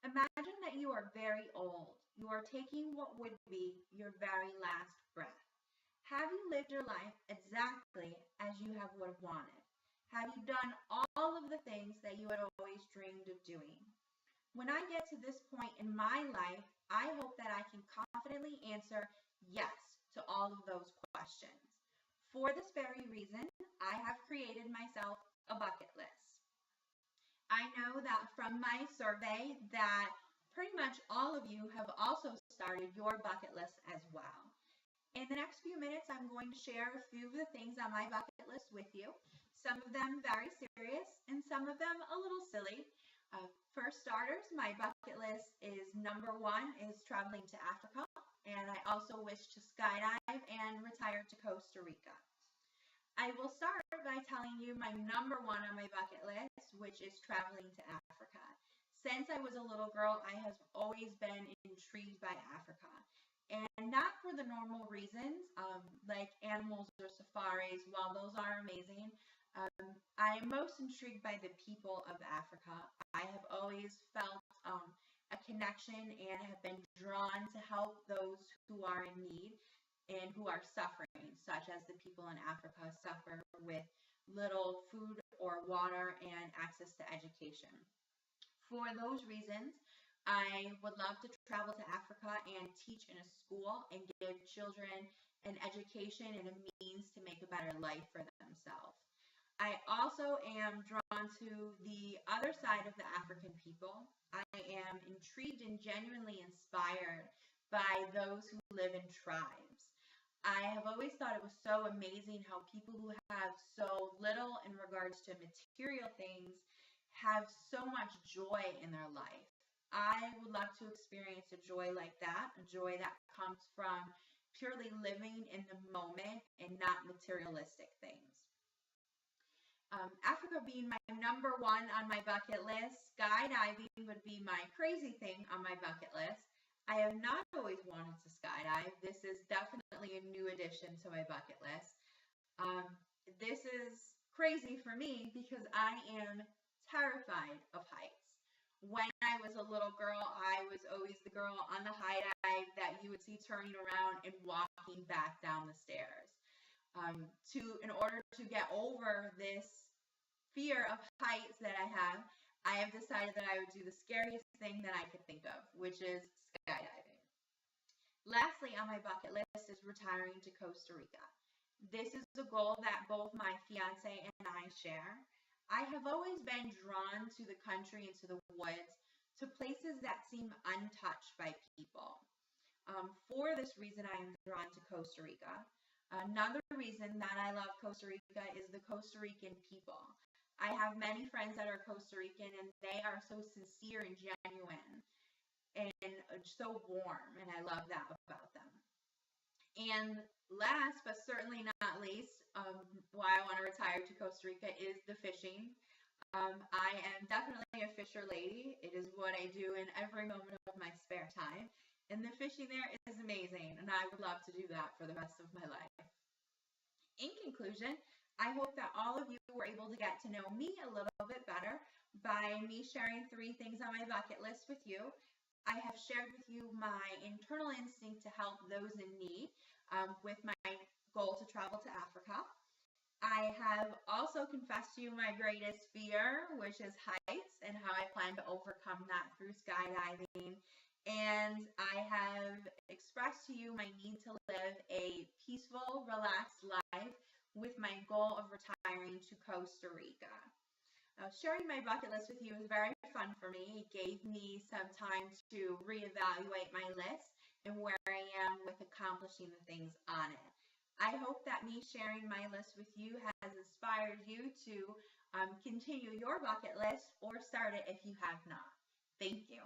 Imagine that you are very old. You are taking what would be your very last breath. Have you lived your life exactly as you would have wanted? Have you done all of the things that you had always dreamed of doing? When I get to this point in my life, I hope that I can confidently answer yes to all of those questions. For this very reason, I have created myself a bucket list. I know that from my survey that pretty much all of you have also started your bucket list as well. In the next few minutes, I'm going to share a few of the things on my bucket list with you. Some of them very serious and some of them a little silly. For starters, my bucket list is number 1 is traveling to Africa, and I also wish to skydive and retire to Costa Rica. I will start by telling you my number 1 on my bucket list, which is traveling to Africa. Since I was a little girl, I have always been intrigued by Africa. And not for the normal reasons, like animals or safaris, while those are amazing. I am most intrigued by the people of Africa. I have always felt a connection and have been drawn to help those who are in need and who are suffering, such as the people in Africa suffer with little food or water and access to education. For those reasons, I would love to travel to Africa and teach in a school and give children an education and a means to make a better life for themselves. I also am drawn to the other side of the African people. I am intrigued and genuinely inspired by those who live in tribes. I have always thought it was so amazing how people who have so little in regards to material things have so much joy in their life. I would love to experience a joy like that, a joy that comes from purely living in the moment and not materialistic things. Africa being my number 1 on my bucket list, skydiving would be my crazy thing on my bucket list. I have not always wanted to skydive. This is definitely a new addition to my bucket list. This is crazy for me because I am terrified of heights. When I was a little girl, I was always the girl on the high dive that you would see turning around and walking back down the stairs. In order to get over this fear of heights that I have decided that I would do the scariest thing that I could think of, which is skydiving. Lastly on my bucket list is retiring to Costa Rica. This is a goal that both my fiance and I share. I have always been drawn to the country and to the woods, to places that seem untouched by people. For this reason, I am drawn to Costa Rica. Another reason that I love Costa Rica is the Costa Rican people. I have many friends that are Costa Rican, and they are so sincere and genuine and so warm, and I love that about them. And last, but certainly not least, why I want to retire to Costa Rica is the fishing. I am definitely a fisher lady. It is what I do in every moment of my spare time. And the fishing there is amazing, and I would love to do that for the rest of my life. In conclusion, I hope that all of you were able to get to know me a little bit better by me sharing 3 things on my bucket list with you. I have shared with you my internal instinct to help those in need with my goal to travel to Africa. I have also confessed to you my greatest fear, which is heights, and how I plan to overcome that through skydiving. And I have expressed to you my need to live a peaceful, relaxed life with my goal of retiring to Costa Rica. Sharing my bucket list with you was very fun for me. It gave me some time to reevaluate my list and where I am with accomplishing the things on it. I hope that me sharing my list with you has inspired you to continue your bucket list or start it if you have not. Thank you.